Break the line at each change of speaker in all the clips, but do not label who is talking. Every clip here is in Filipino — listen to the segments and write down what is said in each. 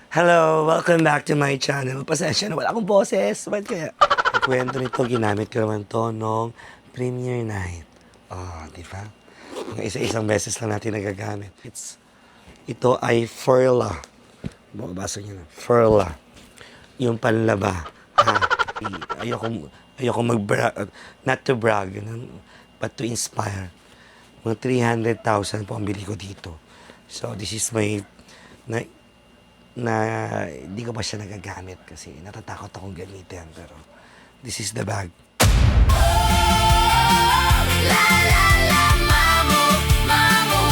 Hello! Welcome back to my channel. Pasensya na wala akong boses. Ba't kaya? Ang kwento nito, ginamit ko naman to nung premiere night. Oh, di ba? Mga isa-isang beses lang natin nagagamit. Ito ay Furla. Basa niyo na. Furla. Yung panlaba. Ha? Ayoko mag-brag. Not to brag, but to inspire. Mga 300,000 po ang bili ko dito. So, this is my na hindi ko pa siya nagagamit kasi natatakot akong gamitin, pero this is the bag.
La la la, mamu, mamu,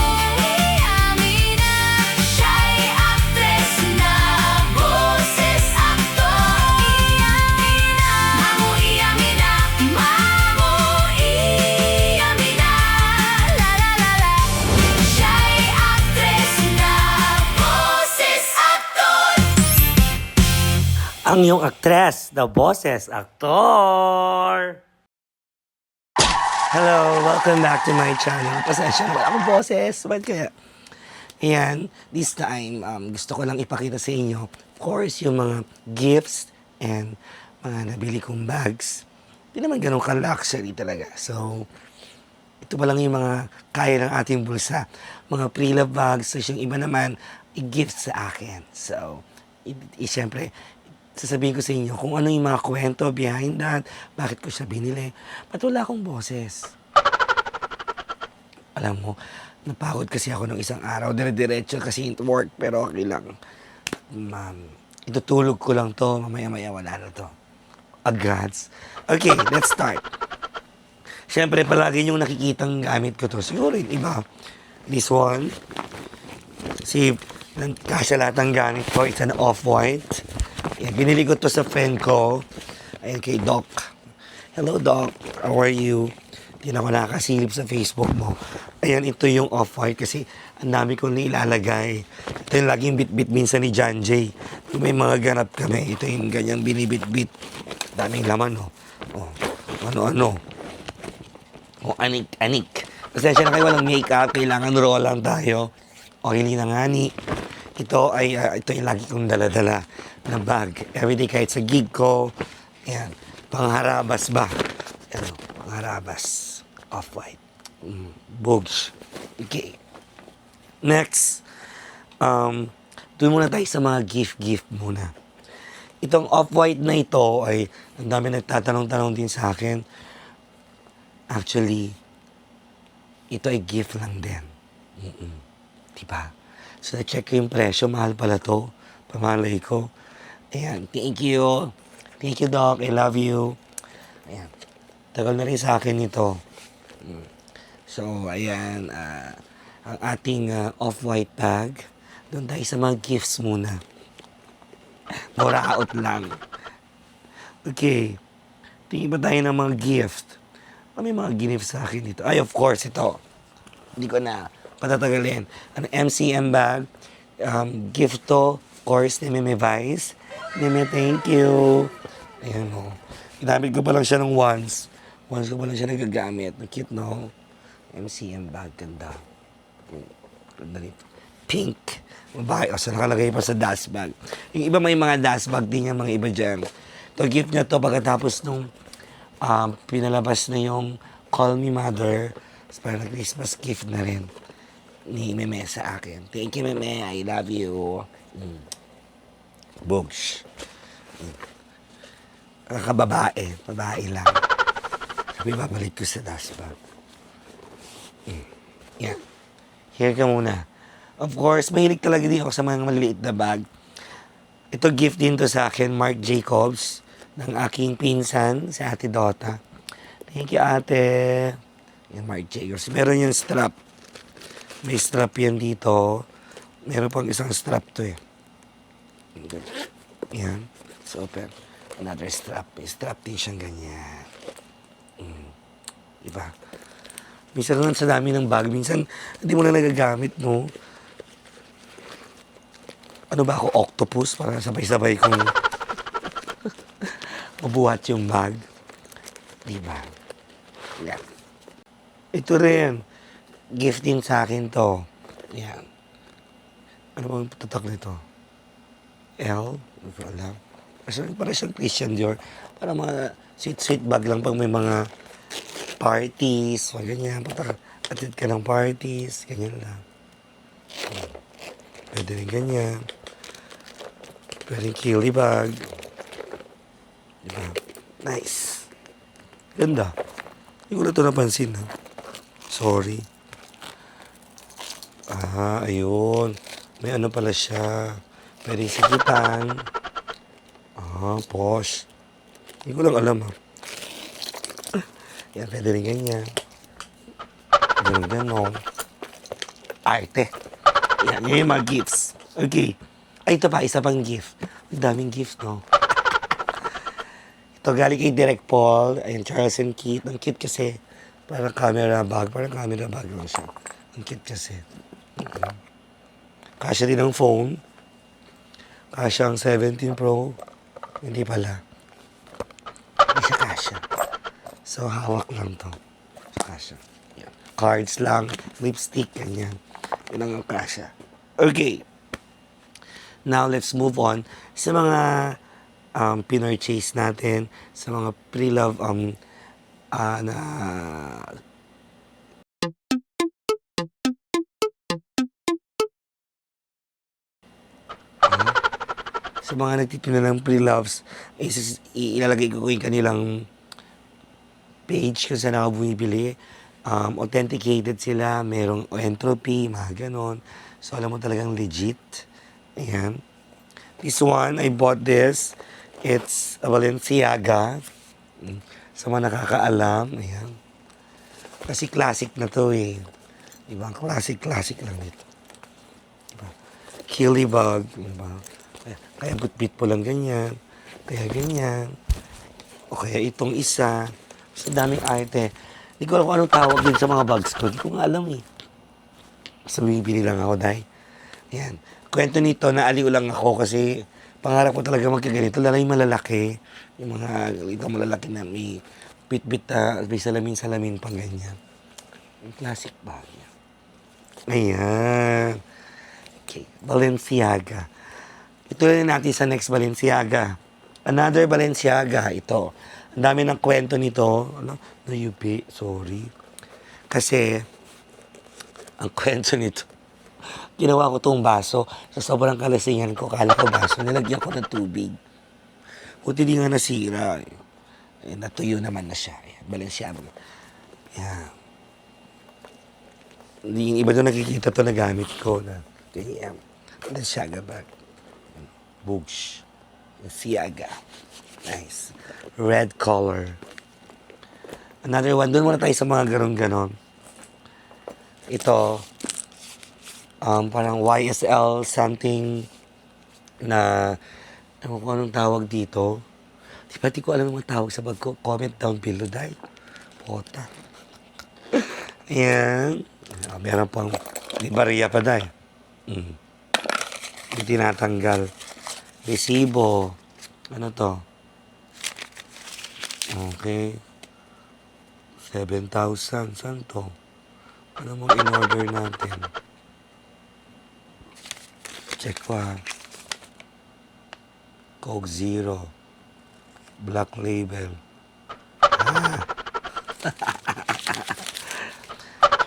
Amina. Siya'y aktres na, boses aktor. Amina, mamu, Amina, mamu, Amina. La la la la. Siya'y aktres na, boses aktor.
Ang iyong aktres, the boses aktor. Hello, welcome back to my channel. Pasensya na wala akong boses. Ba't kaya? Ayan, this time, gusto ko lang ipakita sa inyo, of course, yung mga gifts and mga nabili kong bags. Hindi naman ganun ka-luxury talaga. So, ito pa lang yung mga kaya ng ating bulsa. Mga pre-love bags, so yung iba naman, i-gift sa akin. So, siyempre, sasabihin ko sa inyo kung ano yung mga kwento behind that, bakit ko siya binili. Ba't wala akong boses? Alam mo, napagod kasi ako ng isang araw. Dire-diretso kasi into work, pero okay lang. Itutulog ko lang to. Mamaya-maya wala na to. Agads. Okay, let's start. Siyempre, palagi niyong nakikitang gamit ko to. Siguro yung iba. This one. Kasya lahat ng gamit ko. It's an off-white. Ayan, binili ko to sa friend ko. Ayan, kay Doc. Hello, Doc. How are you? Hindi na ako nakakasilip sa Facebook mo. Ayan, ito yung off-white kasi ang dami kong nilalagay. Ito yung laging bit-bit minsan ni John Jay. Yung may mga ganap kami, ito yung ganyang binibit-bit. Daming laman, oh. Oh, ano-ano. Oh, anik-anik. Pasensya na kayo, walang make-up. Kailangan roll lang tayo. Okay, na nga ni. Ito yung lagi kong dala-dala na bag. Everyday kahit sa gig ko. Ayan. Pangharabas ba? Ano? Pangharabas. Off-white. Bogs. Okay. Next. Doon muna tayo sa mga gift muna. Itong off-white na ito ay ang dami nagtatanong-tanong din sa akin. Actually, ito ay gift lang din. Diba? So, na-check ko yung presyo. Mahal pala to. Pamalay ko. Ayan. Thank you. Thank you, Doc. I love you. Ayan. Tagal na rin sa akin ito. So, ayan. Ang ating off-white bag. Doon tayo sa mga gifts muna. Moraot lang. Okay. Tingin ba tayo ng mga gift? May mga gift sa akin dito. Ay, of course, ito. Hindi ko na patatagalin. An MCM bag. Gift to, of course, ni Meme Vice. Meme, thank you. Ayan o. Ginamit ko pa lang siya ng once. Once ko pa lang siya nagagamit. Cute, no? MCM bag, ganda. Ganda nito. Pink. Mabahay. O, so nakalagay pa sa dust bag. Yung iba may mga dust bag din yung mga iba dyan. Ito, gift niya to pagkatapos nung pinalabas na yung Call Me Mother. Parang Christmas gift na rin ni Meme sa akin. Thank you, Meme. I love you. Bogs. Kakababae. Babae lang. Sabi, babalik ko sa dust bag. Yan. Here ka muna. Of course, mahilig talaga din ako sa mga maliliit na bag. Ito gift din to sa akin, Marc Jacobs, ng aking pinsan, si Ate Dota. Thank you, Ate. Yan, Marc Jacobs. Meron yung strap. May strap yan dito. Meron pang isang strap to eh. Yan. So, open. Another strap. May strap din siyang ganyan. Diba? Minsan lang sa dami ng bag. Minsan, hindi mo na nagagamit, no? Ano ba ako, octopus? Para sabay-sabay kong mabuhat yung bag. Diba? Yan. Ito rin. Gift din sa akin to. Yan. Ano bang tatak nito? L? Hindi ko alam. Para siyang Christian Dior. Para mga sweet bag lang pag may mga parties, o ganyan. Atid ka ng parties, ganyan lang. Pwede rin ganyan. Pwede kill bag. Diba? Nice. Ganda. Hindi ko na ito napansin, ha? Sorry. Ayun. May ano pala siya. Pwede sikitan. Posh. Hindi ko lang alam, ha? Yan, pwede rin ganyan. Pwede rin ganon. Arte. Yan, yun yung mga gifts. Okay. Ay, ito pa, isa pang gift. Ang daming gift, no? Ito galing kay Direct Paul. Ayun, Charles and Keith. Ang cute kasi. Parang camera bag. Parang camera bag lang siya. Ang cute kasi. Kasya din ang phone. Kasya ang 17 Pro. Hindi pala. Hindi siya kasya. So, hawak lang to. Kasya. Yan. Cards lang. Lipstick. Ganyan. Yun ang kasya. Okay. Now, let's move on sa mga pinurchase natin, sa mga pre-love na sa mga nagtitinda ng pre-loves, ilalagay ko yung kanilang page kung saan ako bumibili. Authenticated sila, merong entropy, mga ganon. So, alam mo talagang legit. Ayan. This one, I bought this. It's a Balenciaga. Sa mga nakakaalam. Ayan. Kasi classic na to eh. Diba? Classic lang nito. Diba? Killy bag. Diba? Kaya butbit po lang ganyan. Kaya ganyan. O kaya itong isa. Sa daming arte. Hindi ko alam kung anong tawag din sa mga bags ko. Hindi ko nga alam eh. So, bibili lang ako dahil. Ayan. Kwento nito, naaliw lang ako kasi pangarap ko talaga magkaganito. Lalo yung malalaki. Yung mga ito malalaki na may bit-bit na may salamin-salamin pang ganyan. Yung classic bag niya. Ayan. Okay. Balenciaga. Ituloy natin sa next Balenciaga. Another Balenciaga. Ito. Ang dami ng kwento nito. Ano? Nayupi. Sorry. Kasi, ang kwento nito, ginawa ko tong baso. Sa sobrang kalasingan ko, kala ko baso. Nilagyan ko ng tubig. Buti di nga nasira. Natuyo naman na siya. Ayan. Balenciaga. Ayan. Yung iba doon nakikita to na gamit ko. Ganyan. Balenciaga bag. Boosh. Siaga. Nice. Red color. Another one. Doon muna tayo sa mga ganon-ganon. Ito. Parang YSL something na ewan ko anong tawag dito. Di ko alam yung tawag sa bag ko. Comment down below dahil. Pota. Ayan. Meron pang di bariya pa dahil. Yung tinatanggal. Resibo. Ano to? Okay. 7,000. Saan to? Ano mong in-order natin? Check ko ha. Coke Zero. Black Label.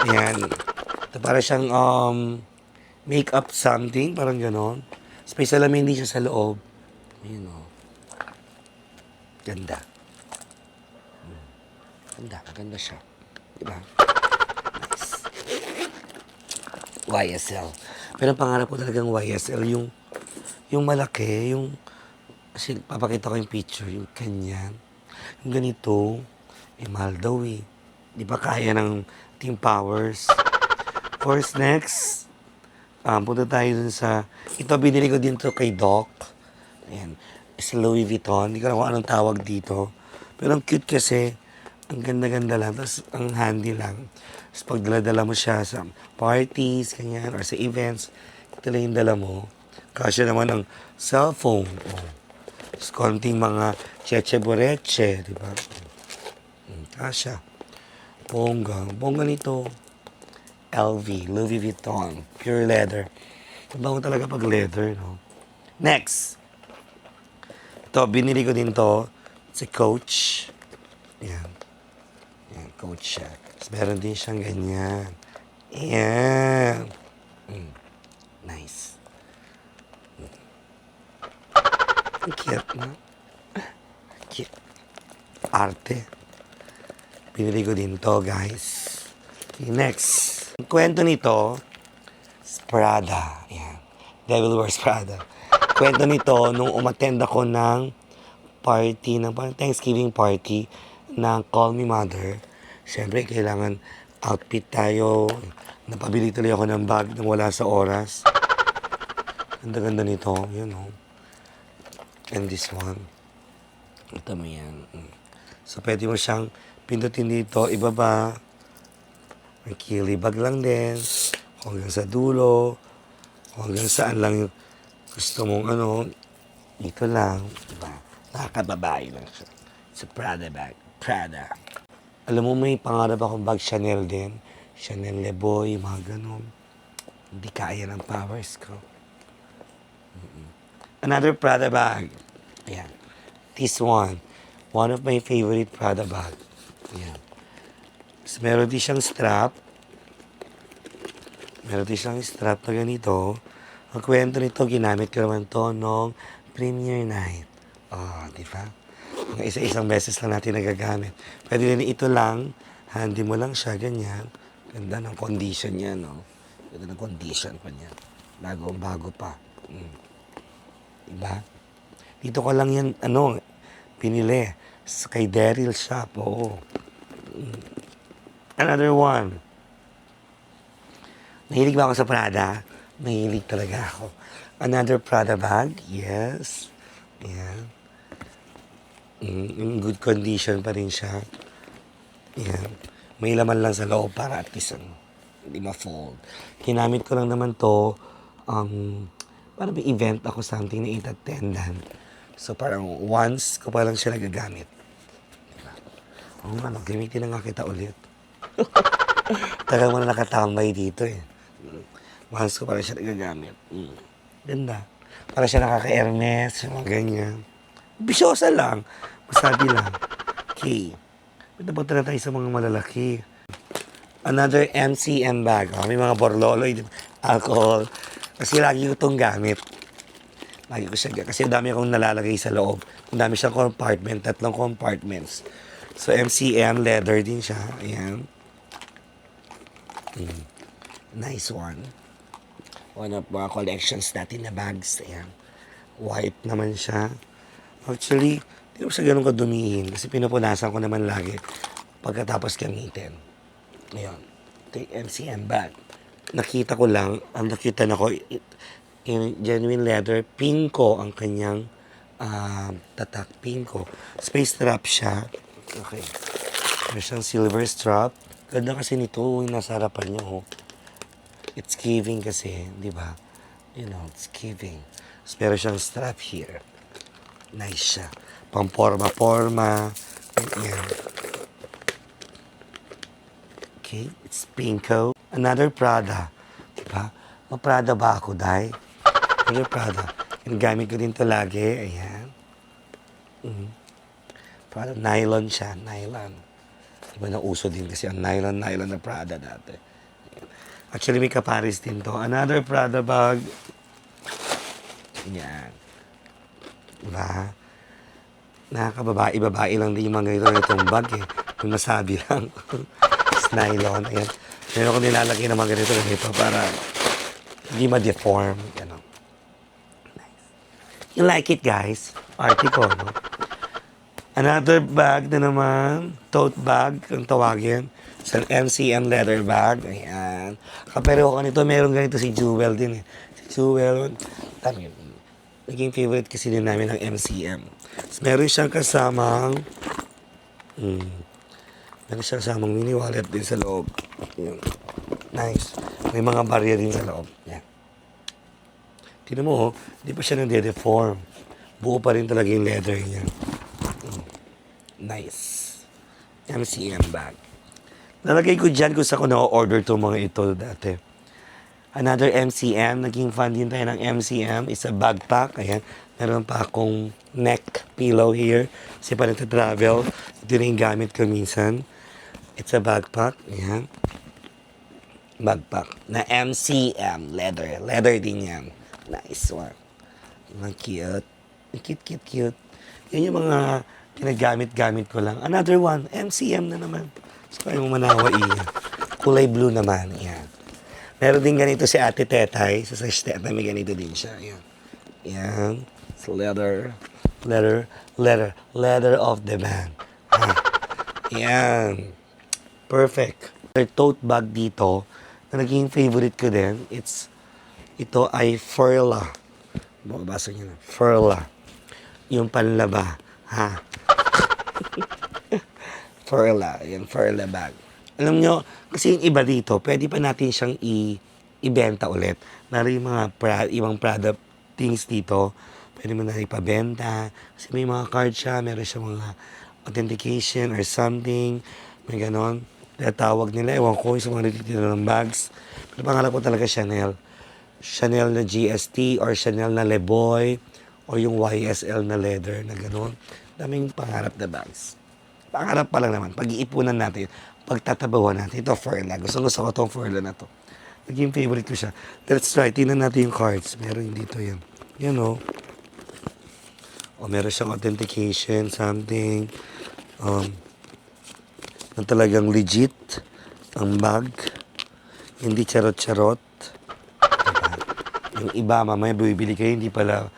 Ayan. Ito para siyang make-up something. Parang ganon. May salamin din siya sa loob. Ayun o. Ganda. Ganda siya. Diba? Nice. YSL. Pero ang pangarap ko talagang YSL, yung malaki, kasi papakita ko yung picture, yung kanyan. Yung ganito, mahal daw eh. Di ba kaya ng Team Powers? Course next, punta tayo dun sa, ito binili ko din to kay Doc. Ayan, sa Louis Vuitton. Hindi ko alam kung anong tawag dito. Pero ang cute kasi, ang ganda-ganda lang. Tapos ang handy lang. Tapos pag dala-dala mo siya sa parties, kanyan, or sa events, ito lang yung dala mo. Kasya naman ang cellphone. Tapos konting mga cheche-boreche, di ba? Kasya. Bongga nito. LV, Louis Vuitton, pure leather. Mabango talaga pag leather, no? Next, To, binili ko din to sa Coach. Yan. Yan, Coach siya. Tapos meron din siyang ganyan. Ayan. Nice. Ang cute, no? Cute. Arte. Pinili ko din to, guys. Okay, next. Ang kwento nito, is Prada. Ayan. Devil Wears Prada. Kwento nito, nung umattend ako ng party, ng parang Thanksgiving party ng Call Me Mother, syempre, kailangan outfit tayo. Napabili tuloy ako ng bag nang wala sa oras. Ganda-ganda nito. Yun, oh. And this one. Ito mo yan. So, pwede mo siyang pindutin dito, ibaba. Ang kilibag lang din. Hanggang sa dulo. Hanggang saan lang yung gusto mong ano. Dito lang. Diba? Nakakababae lang siya. It's a Prada bag. Prada. Alam mo, may pangarap akong bag Chanel din. Chanel Le Boy, mga ganun. Hindi kaya ng powers ko. Another Prada bag. Ayan. This one. One of my favorite Prada bag. Ayan. So, meron din siyang strap. Meron din siyang strap na ganito. Ang kwento nito, ginamit ko naman to nung premiere night. Oh, di ba? Mga isa-isang beses lang natin nagagamit. Pwede din ito lang. Handy mo lang siya, ganyan. Ganda ng condition niya, no? Ganda ng condition pa niya. Bago pa. Diba? Dito ko lang yan, pinili. Kay Daryl Shop, oo. Another one. Nahilig ba ako sa Prada? Nahilig talaga ako. Another Prada bag, yes. Ayan. In good condition pa rin siya. Ayan. May laman lang sa loob para at least hindi ma-fold. Kinamit ko lang naman to, para may event ako something na itattendan. So parang once ko pa lang siya nagagamit. Diba? Oo nga, gamitin na nga kita ulit. Tagal mo na nakatambay dito eh. Once ko pa lang siya nagagamit. Ganda. Para siya nakaka-Hermes, mga ganyan. Bisyosa lang. Masabi lang. Okay. Punta na tayo sa mga malalaki. Another MCM bag. Oh, may mga borloloy, alcohol. Kasi lagi ko itong gamit. Lagi ko siya, kasi dami akong nalalagay sa loob. Ang dami siyang compartment, 3 compartments. So, MCM, leather din siya. Ayan. Nice one. One of mga collections natin na bags. Ayan. White naman siya. Actually, hindi ko siya ganun kadumihin. Kasi pinupunasan ko naman lagi pagkatapos gamitin. Ayan. Ito yung MCM bag. Nakita ko lang, ang nakita na ko, in genuine leather, pinko ang kanyang tatak, pinko. Space strap siya. Okay. Meron siyang silver strap. Ganda kasi nito, yung nasa harapan niya, oh. It's giving kasi, di ba? You know, it's giving. So, meron siyang strap here. Nice siya. Pang-forma-forma. Ayan. Okay, it's pinko. Another Prada. Diba? Ma-Prada ba ako, Day? Another Prada. Gamit ko din to lagi. Ayan. Prada, nylon siya. Nylon. Diba nauso din kasi ang nylon na Prada dati. Ayan. Actually, may kaparis din to. Another Prada bag. Ayan. Diba? Nakakababae lang din yung mga ganitong bag eh. Yung masabi lang. It's nylon. Ayan. Meron ko nilalagay ng mga ganito para hindi ma-deform. Ano. Nice. You like it, guys? Arty ko, no? Another bag na naman. Tote bag, kung tawagin. It's an MCM leather bag. Ayan. Kapareho ko nito, meron ganito si Jewel din eh. Si Jewel, naging favorite kasi din namin ng MCM. So, meron siyang kasamang mini wallet din sa loob. Yun. Nice. May mga barya din sa loob. Yan. Tignan mo, di pa siya nade-deform. Buo pa rin talaga yung leather niya. Nice. MCM bag. Nalagay ko dyan kung saan ko na-order itong mga ito dati. Another MCM. Naging fan din tayo ng MCM. It's a backpack. Ayan. Meron pa akong neck pillow here. Kasi pa nagta-travel. Ito na yung gamit ko minsan. It's a backpack. Ayan. Backpack. Na MCM. Leather. Leather din yan. Nice one. Mga cute. Cute, cute, cute. Yan yung mga ginagamit-gamit ko lang. Another one. MCM na naman. So, yung manawa iya. Kulay blue naman. Ayan. Meron din ganito si Ate Tetay. Sa Sash Tetay, may ganito din siya. Ayan. Ayan. So, leather. Leather of the man. Ah. Ayan. Perfect. Their tote bag dito, na naging favorite ko din, ito ay Furla. Basa nyo na. Furla. Yung panlaba. Ha? Furla. Yung Furla bag. Alam nyo, kasi yung iba dito, pwede pa natin siyang ibenta ulit. Meron yung mga ibang product things dito, pwede mo na ipabenta. Kasi may mga card siya, meron siya mga authentication or something. May ganon. Kaya tawag nila, ewan ko, yung sa mga nagtitinda ng bags. Pero pangarap ko talaga Chanel. Chanel na GST or Chanel na Leboy or yung YSL na leather na ganon. Daming pangarap na bags. Pangarap pa lang naman. Pag-iipunan natin, pagtatabawan natin. Ito, Furla. Gusto ko itong Furla na to. Naging favorite ko siya. Let's try. Tingnan natin yung cards. Meron dito yan. Yan o. O, meron siyang authentication, something. Na talagang legit ang bag. Hindi charot-charot. Diba? Yung iba, mamaya bibili kayo, hindi pala,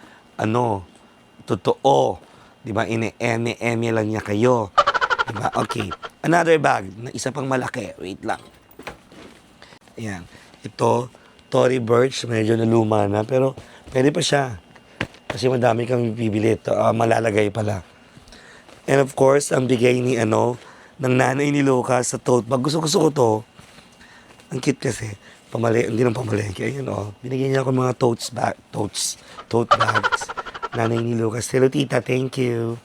totoo. Diba? Ine-eme lang niya kayo. Diba? Okay. Another bag na isa pang malaki. Wait lang. Ayan. Ito, Tory Burch. Medyo naluma na. Pero, pwede pa siya. Kasi madami kang bibili. Ito, malalagay pala. And of course, ang bigay ni, ng nanay ni Lucas sa tote bag. Gusto ko to. Ang cute kasi. Hindi nang pamalengke. Ayun, binigyan niya ako mga tote bags. Nanay ni Lucas. Hello, tita. Thank you.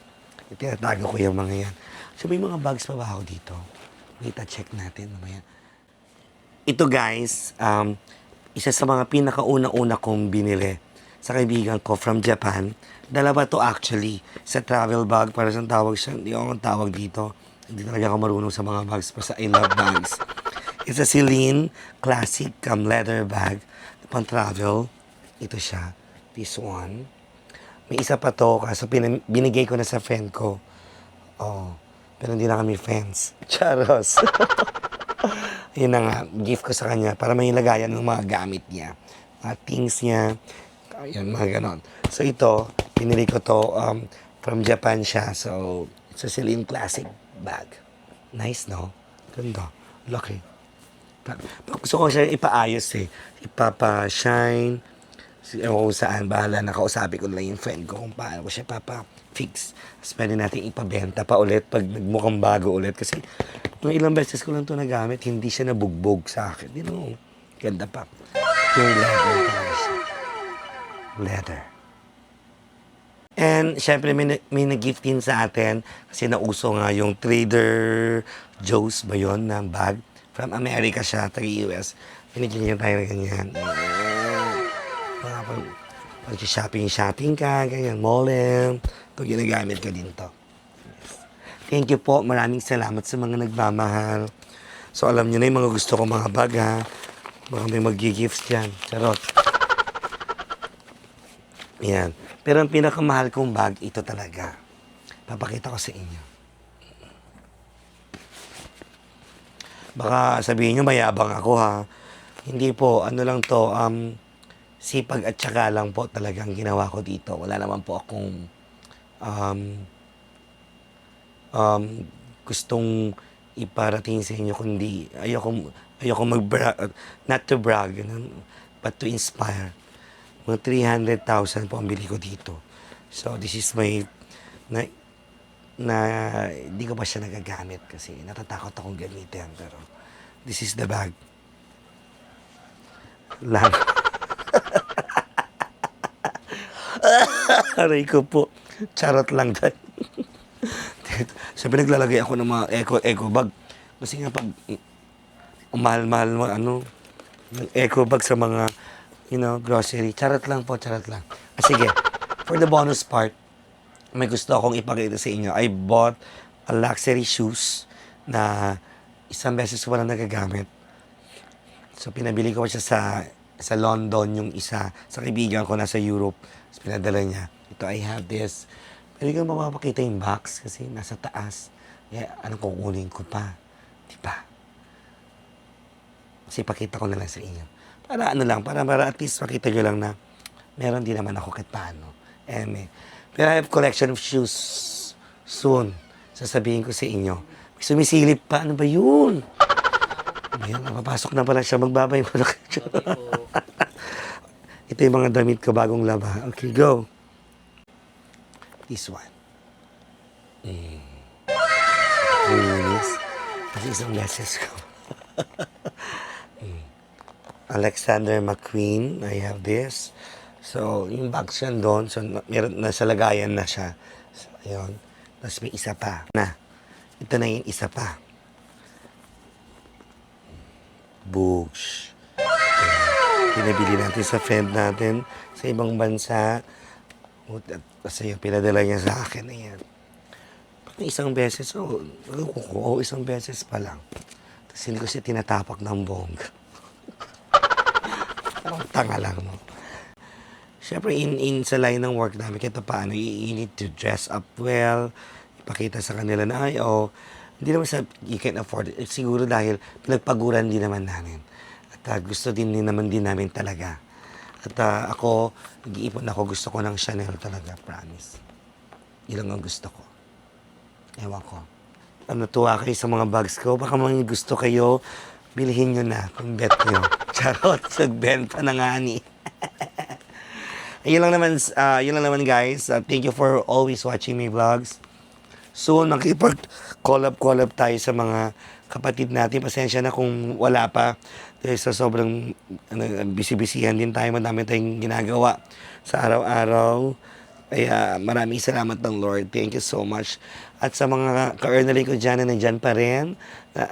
Tinatago ko yung mga yan. So, may mga bags pa ba ako dito? Wait, check natin mamaya. Ito guys, isa sa mga pinakauna-una kong binili sa kaibigan ko from Japan. Dalawa to actually sa travel bag. Para saan tawag siya? Hindi ako tawag dito. Hindi talaga ako marunong sa mga bags. Basta I love bags. It's a Celine classic leather bag. Pang travel. Ito siya. This one. May isa pa to. Kaso binigay ko na sa friend ko. Oh. Pero hindi na kami friends. Charos. Yun na nga, gift ko sa kanya para may lagayan ng mga gamit niya. Mga things niya. Ayan, mga ganon. So ito, pinili ko to from Japan siya. So, it's a Celine Classic bag. Nice, no? Ganda. Laki. Gusto ko siya ipaayos eh. Ipapa-shine. Ewan ko saan, bahala. Nakausapin ko lang yung friend ko kung paano ko siya papa-fix. Tapos pwede natin ipabenta pa ulit pag nagmukhang bago ulit. Kasi nung ilang beses ko lang ito nagamit, hindi siya nabugbog sa akin. You know, ganda pa. Pure leather talaga siya. Leather. And syempre may nag-gift din sa atin kasi nauso nga yung Trader Joe's ba yun na bag. From America siya, taga-US. Binigyan niya tayo ng ganyan. Pag-shopping ka, ganyan, mall-em. Ito, ginagamit ko din to. Yes. Thank you po. Maraming salamat sa mga nagmamahal. So, alam nyo na yung mga gusto ko mga bag, ha? Baka may mag-gifts dyan. Charot. Yan. Pero ang pinakamahal kong bag, ito talaga. Papakita ko sa inyo. Baka sabihin nyo, mayabang ako, ha? Hindi po. Ano lang to, sipag at saka lang po talagang ginawa ko dito. Wala naman po akong gustong iparating sa inyo kundi ayoko mag-brag, not to brag, but to inspire. Mga 300,000 po ang bili ko dito. So this is my hindi ko pa siya nagagamit kasi natatakot akong gamitin, pero this is the bag. Lang. Aray ko po. Charot lang dahil. Sabi naglalagay ako ng mga eco bag. Kasi nga pag mahal-mahal mo, Yung eco bag sa mga, grocery. Charot lang po, charot lang. Sige, for the bonus part, may gusto akong ipakita sa inyo. I bought a luxury shoes na isang beses ko lang nagagamit. So, pinabili ko siya sa London, yung isa. Sa kaibigan ko, nasa Europe. So, pinadala niya. Ito, I have this. Pwede ko mapapakita yung box kasi nasa taas. Kaya, anong kukunin ko pa? Diba? Kasi pakita ko na lang sa inyo. Para at least makita nyo lang na meron din naman ako kahit paano. Pero I have collection of shoes soon. Sasabihin ko sa inyo. May sumisilip pa. Ano ba yun? Ayun, napapasok na pala siya. Magbabay mo na kayo. Ito yung mga damit ko bagong laba. Okay, go. This one. Linis. Kasi isang beses ko. Alexander McQueen. I have this. So, yung box yan doon. So, meron, nasa lagayan na siya. So, ayun. Tapos may isa pa. Ito na yung isa pa. Books. Pinabili natin sa friend natin sa ibang bansa. Kasi pinadala niya sa akin. Ayan. Isang beses, isang beses pa lang. Tapos hindi ko siya tinatapak ng bongga. Parang tanga lang, no? Siyempre, sa line ng work namin, kahit paano, you need to dress up well, ipakita sa kanila na, hindi naman you can afford it. Siguro dahil pinagpaguran din naman namin. At gusto din naman namin talaga. At ako, nag-iipon ako, gusto ko ng Chanel talaga, promise. Yun lang ang gusto ko. Ewan ko. Natuwa kayo sa mga bags ko. Baka mga gusto kayo, bilhin nyo na kung bet nyo. Charot, nagbenta na nga ni. Yun lang naman guys. Thank you for always watching my vlogs. Soon, makipag-collab tayo sa mga kapatid natin. Pasensya na kung wala pa. Dahil sa sobrang busy-busyhan din tayo. Madami tayong ginagawa sa araw-araw. Kaya maraming salamat ng Lord. Thank you so much. At sa mga ka-earnally ko dyan na nandyan pa rin,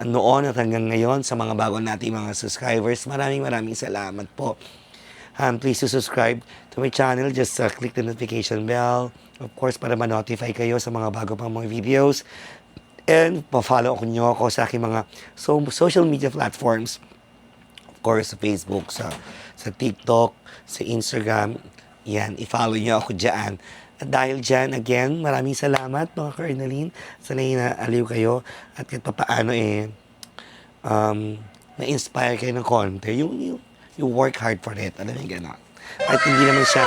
noon at hanggang ngayon, sa mga bago nating mga subscribers, maraming salamat po. Please to subscribe to my channel. Just click the notification bell. Of course, para ma-notify kayo sa mga bago pang mga videos. And pa-follow nyo ako sa aking mga social media platforms. Of course, sa Facebook, sa TikTok, sa Instagram. Yan, i-follow nyo ako dyan. At dahil dyan, again, maraming salamat mga ka-Ernaline. Sana'y naaliw kayo. At kahit paano na-inspire kayo ng konti. You work hard for it. Alam mo yung gano'n. At hindi naman siya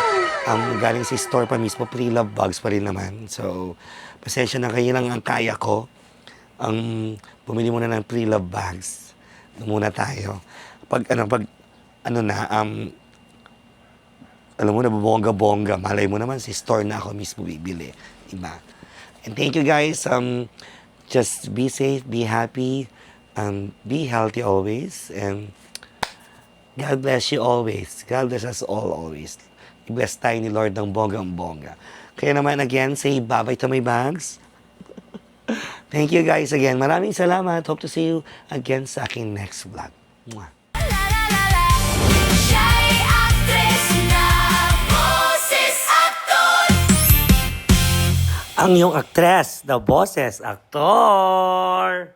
galing sa store pa mismo. Pre-love bags pa rin naman. So, pasensya na kayo lang ang kaya ko. Bumili muna ng pre-love bags. Doon muna tayo. Alam mo na, bongga-bongga. Malay mo naman, si store na ako mismo bibili. Diba? And thank you guys. Just be safe, be happy, be healthy always. And God bless you always. God bless us all always. I-bless tayo ni Lord ng bonggang-bongga. Kaya naman again, say bye-bye to my bags. Thank you guys again. Maraming salamat. Hope to see you again sa aking next vlog. Mwah.
Siya'y aktres na boses aktor.
Ang iyong aktres, the boses, aktor.